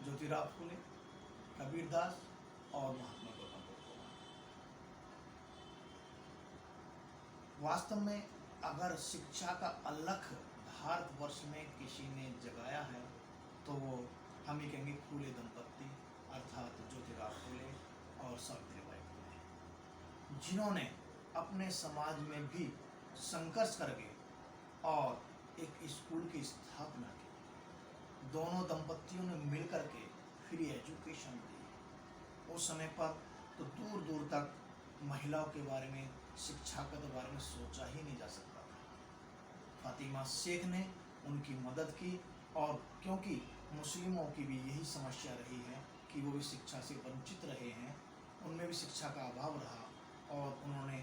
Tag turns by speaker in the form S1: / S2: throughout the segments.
S1: ज्योतिराव फुले, कबीरदास और महात्मा गौतम बुद्ध। वास्तव में अगर शिक्षा का अलख भारतवर्ष में किसी ने जगाया है तो वो हम ही कहेंगे फूले दंपत्ति अर्थात ज्योतिराव फुले और सावित्रीबाई फुले, जिन्होंने अपने समाज में भी संघर्ष करके और एक स्कूल की स्थापना की। दोनों दंपत्तियों ने मिलकर के फ्री एजुकेशन दी। उस समय पर तो दूर दूर तक महिलाओं के बारे में, शिक्षा के बारे में सोचा ही नहीं जा सकता था। फातिमा शेख ने उनकी मदद की, और क्योंकि मुस्लिमों की भी यही समस्या रही है कि वो भी शिक्षा से वंचित रहे हैं, उनमें भी शिक्षा का अभाव रहा, और उन्होंने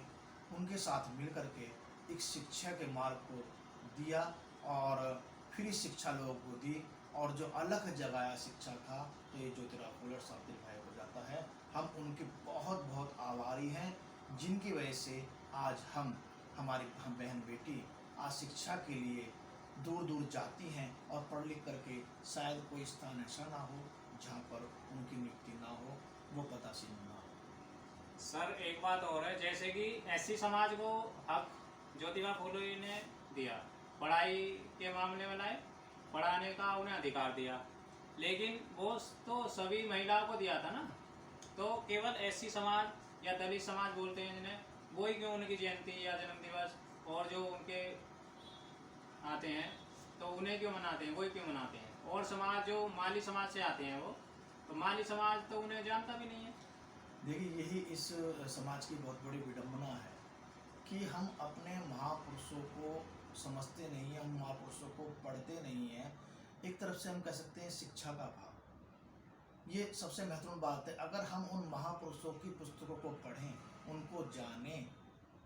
S1: उनके साथ मिलकर के एक शिक्षा के मार्ग को दिया और फ्री शिक्षा लोगों को दी, और जो अलग जगाया शिक्षा का तो ये ज्योतिराव फुले और सावित्रीबाई को जाता है। हम उनके बहुत बहुत आभारी हैं, जिनकी वजह से आज हमारी बहन बेटी आज शिक्षा के लिए दूर दूर जाती हैं, और पढ़ लिख करके शायद कोई स्थान ऐसा ना हो जहाँ पर उनकी नियुक्ति ना हो, वो पता से ना हो।
S2: सर एक बात और है, जैसे कि एससी समाज को हक ज्योतिबा फुले ने दिया, पढ़ाई के मामले में लाए, पढ़ाने का उन्हें अधिकार दिया, लेकिन वो तो सभी महिलाओं को दिया था ना, तो केवल एससी समाज या दलित समाज बोलते हैं जिन्हें, वो ही क्यों उनकी जयंती या जन्म दिवस और जो उनके आते हैं तो उन्हें क्यों मनाते हैं, वही क्यों मनाते हैं? और समाज जो माली समाज से आते हैं वो तो माली समाज तो उन्हें जानता भी नहीं है।
S1: देखिए, यही इस समाज की बहुत बड़ी विडंबना है कि हम अपने महापुरुषों को समझते नहीं हैं, हम महापुरुषों को पढ़ते नहीं हैं। एक तरफ से हम कह सकते हैं शिक्षा का अभाव, ये सबसे महत्वपूर्ण बात है। अगर हम उन महापुरुषों की पुस्तकों को पढ़ें, उनको जानें,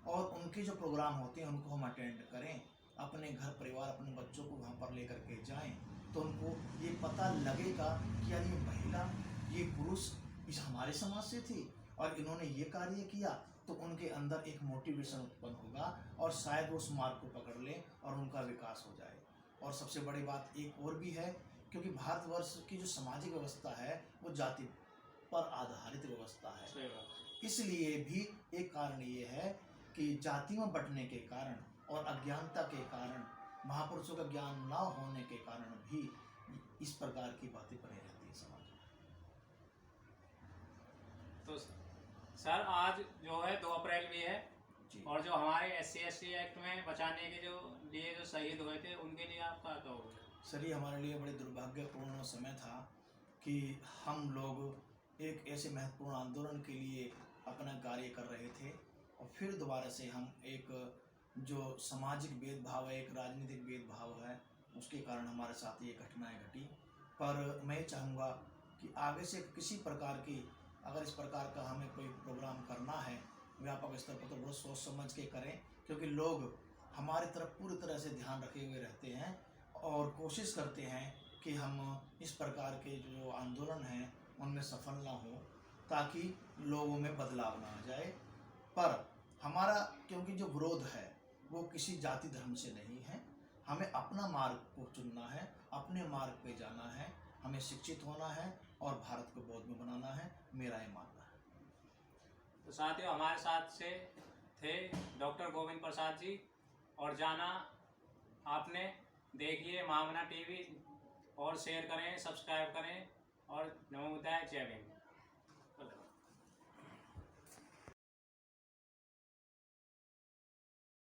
S1: और उनके जो प्रोग्राम होते हैं उनको हम अटेंड करें, अपने घर परिवार, अपने बच्चों को वहाँ पर लेकर के जाएं, तो उनको ये पता लगेगा कि यार ये महिला, ये पुरुष इस हमारे समाज से थी और इन्होंने ये कार्य किया, तो उनके अंदर एक मोटिवेशन उत्पन्न होगा और शायद वो उस मार्ग को पकड़ लें और उनका विकास हो जाए। और सबसे बड़ी बात एक और भी है, क्योंकि भारतवर्ष की जो सामाजिक व्यवस्था है वो जाति पर आधारित व्यवस्था है। इसलिए भी एक कारण ये है कि जाति में बंटने के कारण और अज्ञानता के कारण, महापुरुषों का ज्ञान न होने के कारण भी इस प्रकार की बातें बनी रहती है समाज में।
S2: तो सर आज जो है 2 अप्रैल भी है
S1: जी।
S2: और जो हमारे SC/ST एक्ट में बचाने के लिए जो शहीद हुए थे उनके लिए आप क्या कहोगे?
S1: सर, ये हमारे लिए बड़े दुर्भाग्यपूर्ण समय था कि हम लोग एक ऐसे महत्वपूर्ण आंदोलन के लिए अपना कार्य कर रहे थे, और फिर दोबारा से हम एक जो सामाजिक भेदभाव है, एक राजनीतिक भेदभाव है, उसके कारण हमारे साथ ये घटनाएं घटी। पर मैं चाहूँगा कि आगे से किसी प्रकार की, अगर इस प्रकार का हमें कोई प्रोग्राम करना है व्यापक स्तर पर, तो बहुत सोच समझ के करें, क्योंकि लोग हमारी तरफ पूरी तरह से ध्यान रखे हुए रहते हैं और कोशिश करते हैं कि हम इस प्रकार के जो आंदोलन हैं उनमें सफल ना हो, ताकि लोगों में बदलाव ना आ जाए। पर हमारा क्योंकि जो विरोध है वो किसी जाति धर्म से नहीं है, हमें अपना मार्ग को चुनना है, अपने मार्ग पे जाना है, हमें शिक्षित होना है और भारत को बौद्ध बनाना है, मेरा ये मानना है।
S2: तो साथियों, हमारे साथ से थे डॉक्टर गोविंद प्रसाद जी, और जाना आपने, देखिए महामना टीवी और शेयर करें, सब्सक्राइब करें।